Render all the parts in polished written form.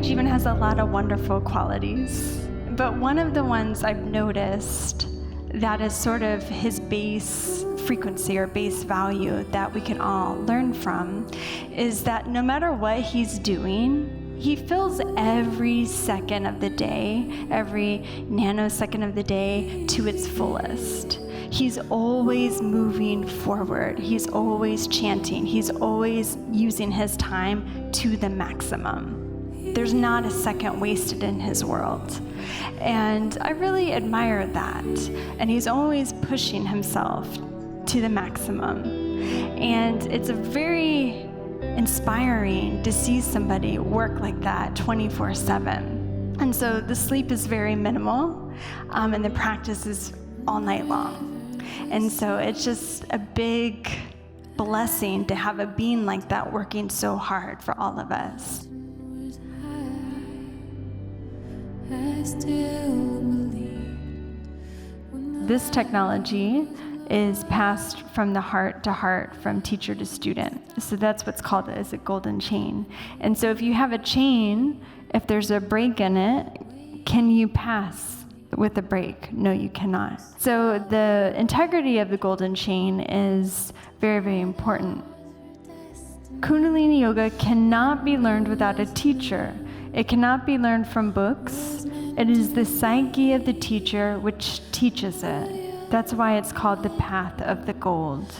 Harijiwan has a lot of wonderful qualities, but one of the ones I've noticed that is sort of his base frequency or base value that we can all learn from is that no matter what he's doing, he fills every second of the day, every nanosecond of the day to its fullest. He's always moving forward. He's always chanting. He's always using his time to the maximum. There's not a second wasted in his world. And I really admire that. And he's always pushing himself to the maximum. And it's a very inspiring to see somebody work like that 24/7. And so the sleep is very minimal, and the practice is all night long. And so it's just a big blessing to have a being like that working so hard for all of us. This technology is passed from the heart to heart, from teacher to student. So that's what's called as a golden chain. And so if you have a chain, if there's a break in it, can you pass with a break? No, you cannot. So the integrity of the golden chain is very, very important. Kundalini Yoga cannot be learned without a teacher. It cannot be learned from books. It is the psyche of the teacher which teaches it. That's why it's called the path of the gold.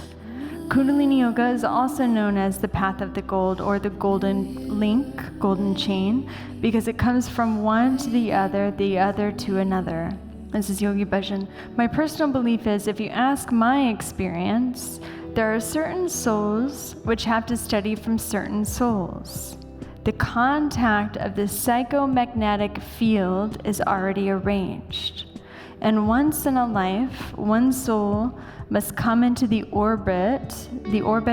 Kundalini Yoga is also known as the path of the gold, or the golden link, golden chain, because it comes from one to the other to another. This is Yogi Bhajan. My personal belief is, if you ask my experience, there are certain souls which have to study from certain souls. The contact of the psychomagnetic field is already arranged. And once in a life, one soul must come into the orbit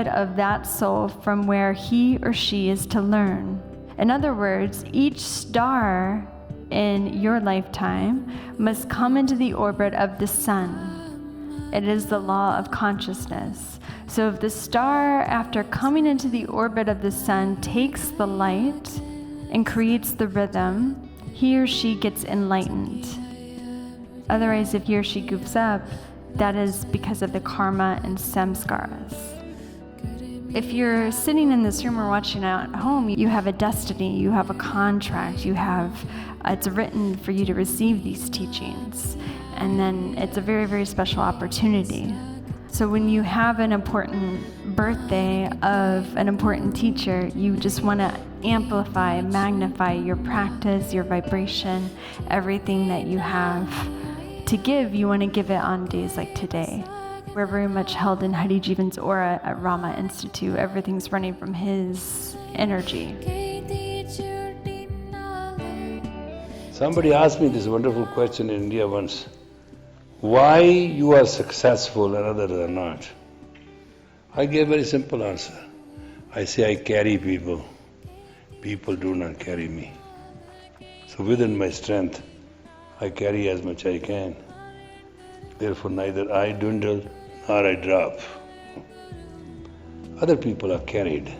of that soul from where he or she is to learn. In other words, each star in your lifetime must come into the orbit of the sun. It is the law of consciousness. So if the star, after coming into the orbit of the sun, takes the light and creates the rhythm, he or she gets enlightened. Otherwise, if he or she goofs up, that is because of the karma and samskaras. If you're sitting in this room or watching out at home, you have a destiny, you have a contract, it's written for you to receive these teachings. And then it's a very, very special opportunity. So when you have an important birthday of an important teacher, you just want to amplify, magnify your practice, your vibration, everything that you have to give. You want to give it on days like today. We're very much held in Harijiwan's aura at Rama Institute. Everything's running from his energy. Somebody asked me this wonderful question in India once. Why you are successful and others are not? I gave a very simple answer. I say I carry people. People do not carry me. So within my strength, I carry as much I can. Therefore neither I dwindle nor I drop. Other people are carried.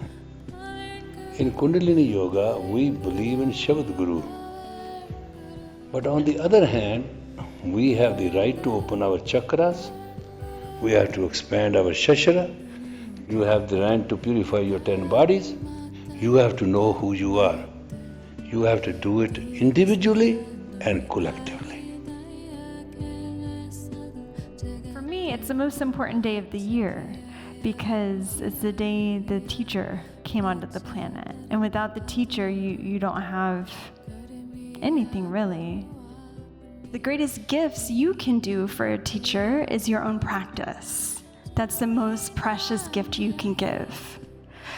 In Kundalini Yoga, we believe in Shabad Guru. But on the other hand, we have the right to open our chakras. We have to expand our shashara. You have the right to purify your 10 bodies. You have to know who you are. You have to do it individually and collectively. For me, it's the most important day of the year because it's the day the teacher came onto the planet. And without the teacher, you don't have anything really. The greatest gifts you can do for a teacher is your own practice. That's the most precious gift you can give.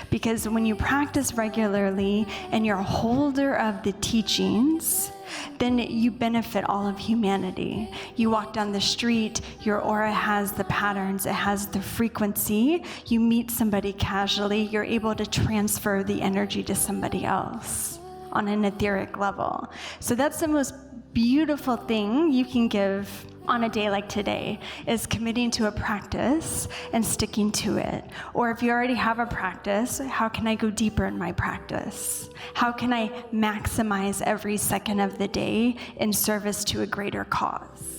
Because when you practice regularly and you're a holder of the teachings, then you benefit all of humanity. You walk down the street, your aura has the patterns, it has the frequency. You meet somebody casually, you're able to transfer the energy to somebody else on an etheric level. So that's the most beautiful thing you can give on a day like today is committing to a practice and sticking to it. Or if you already have a practice, how can I go deeper in my practice? How can I maximize every second of the day in service to a greater cause?